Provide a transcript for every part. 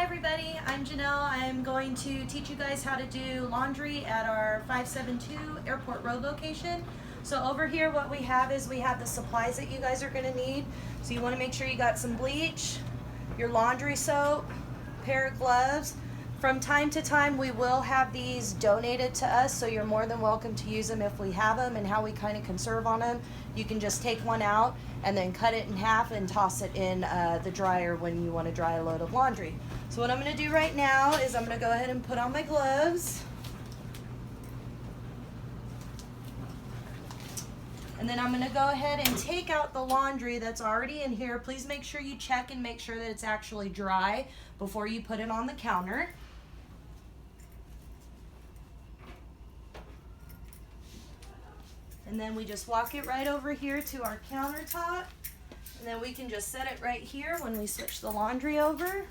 everybody, I'm Janelle. I'm going to teach you guys how to do laundry at our 572 Airport Road location. So over here what we have is we have the supplies that you guys are going to need. So you want to make sure you got some bleach, your laundry soap, pair of gloves. From time to time we will have these donated to us, so you're more than welcome to use them if we have them. And how we kind of conserve on them, you can just take one out and then cut it in half and toss it in the dryer when you want to dry a load of laundry. So what I'm going to do right now is I'm going to go ahead and put on my gloves. And then I'm going to go ahead and take out the laundry that's already in here. Please make sure you check and make sure that it's actually dry before you put it on the counter. And then we just walk it right over here to our countertop. And then we can just set it right here when we switch the laundry over.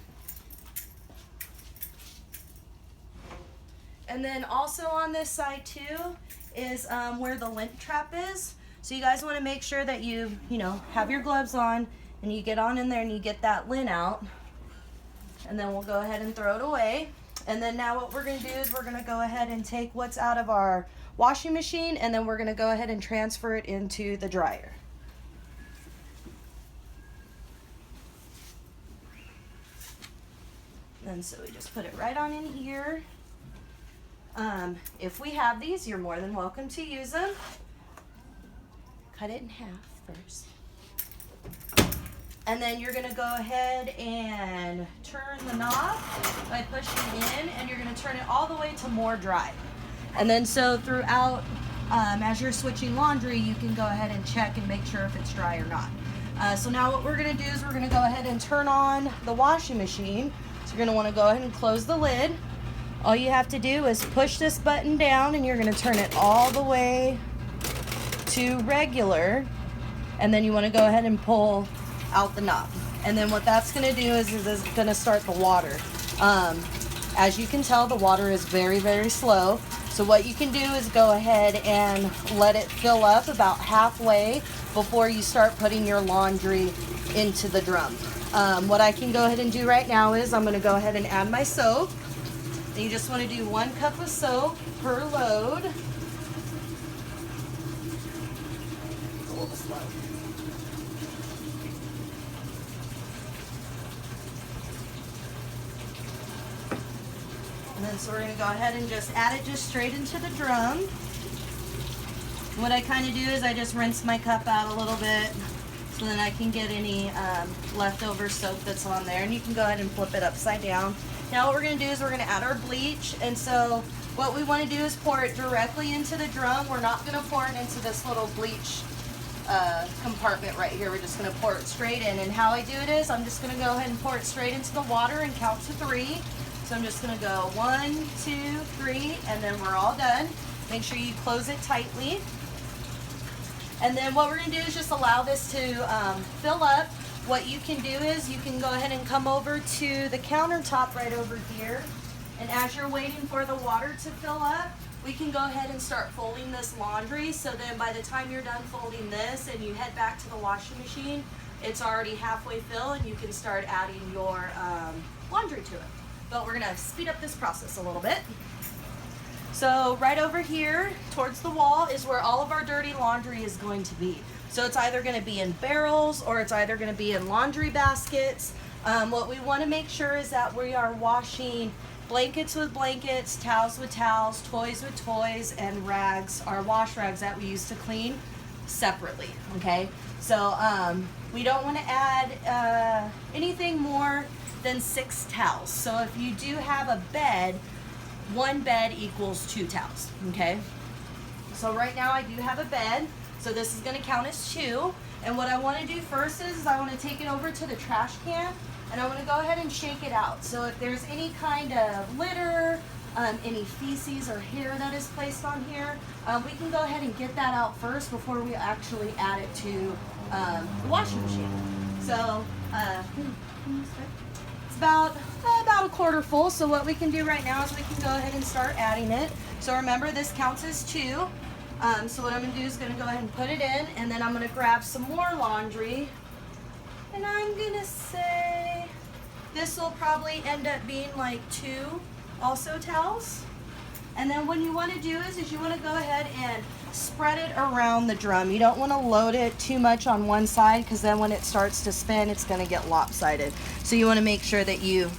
And then also on this side too is where the lint trap is. So you guys want to make sure that you have your gloves on and you get on in there and you get that lint out. And then we'll go ahead and throw it away. And then now what we're going to do is we're going to go ahead and take what's out of our washing machine, and then we're going to go ahead and transfer it into the dryer. And so we just put it right on in here. If we have these, you're more than welcome to use them. Cut it in half first. And then you're going to go ahead and turn the knob by pushing in, and you're going to turn it all the way to more dry. And then so throughout, as you're switching laundry, you can go ahead and check and make sure if it's dry or not. So now what we're going to do is we're going to go ahead and turn on the washing machine. So you're going to want to go ahead and close the lid. All you have to do is push this button down, and you're going to turn it all the way to regular. And then you want to go ahead and pull out the knob. And then what that's going to do is it's going to start the water. As you can tell, the water is very, very slow. So what you can do is go ahead and let it fill up about halfway before you start putting your laundry into the drum. What I can go ahead and do right now is I'm going to go ahead and add my soap. And you just want to do 1 cup of soap per load. It's a little slow. And then so we're going to go ahead and just add it just straight into the drum. What I kind of do is I just rinse my cup out a little bit so then I can get any leftover soap that's on there. And you can go ahead and flip it upside down. Now what we're going to do is we're going to add our bleach. And so what we want to do is pour it directly into the drum. We're not going to pour it into this little bleach compartment right here. We're just going to pour it straight in. And how I do it is I'm just going to go ahead and pour it straight into the water and count to 3. So I'm just going to go 1, 2, 3, and then we're all done. Make sure you close it tightly. And then what we're going to do is just allow this to fill up. What you can do is you can go ahead and come over to the countertop right over here. And as you're waiting for the water to fill up, we can go ahead and start folding this laundry. So then by the time you're done folding this and you head back to the washing machine, it's already halfway filled and you can start adding your laundry to it. But we're going to speed up this process a little bit. So right over here towards the wall is where all of our dirty laundry is going to be. So it's either going to be in barrels or it's either going to be in laundry baskets. What we want to make sure is that we are washing blankets with blankets, towels with towels, toys with toys, and rags, our wash rags that we use to clean, separately. Okay, so we don't want to add anything more than 6 towels. So if you do have a bed, 1 bed equals 2 towels. Okay, so right now I do have a bed, so this is going to count as 2. And what I want to do first is I want to take it over to the trash can and I want to go ahead and shake it out. So if there's any kind of litter, any feces or hair that is placed on here, we can go ahead and get that out first before we actually add it to the washing machine. So it's about a quarter full. So what we can do right now is we can go ahead and start adding it. So remember, this counts as 2. So what I'm going to do is going to go ahead and put it in, and then I'm going to grab some more laundry, and I'm going to say This will probably end up being like 2 also towels. And then what you want to do is you want to go ahead and spread it around the drum. You don't want to load it too much on one side, because then when it starts to spin, it's going to get lopsided. So you want to make sure that you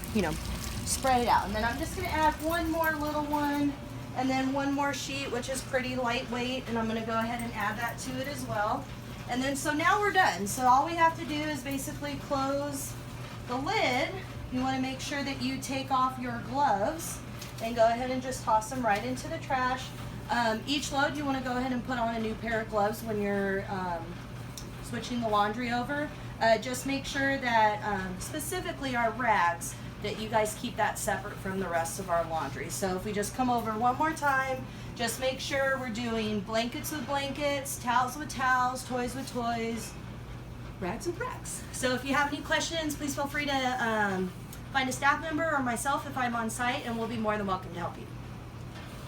spread it out. And then I'm just going to add one more little one, and then one more sheet, which is pretty lightweight, and I'm going to go ahead and add that to it as well. And then so now we're done. So all we have to do is basically close the lid. You want to make sure that you take off your gloves and go ahead and just toss them right into the trash. Each load you want to go ahead and put on a new pair of gloves when you're switching the laundry over. Just make sure that specifically our rags, that you guys keep that separate from the rest of our laundry. So if we just come over one more time, just make sure we're doing blankets with blankets, towels with towels, toys with toys, rags with rags. So if you have any questions, please feel free to find a staff member or myself if I'm on site, and we'll be more than welcome to help you.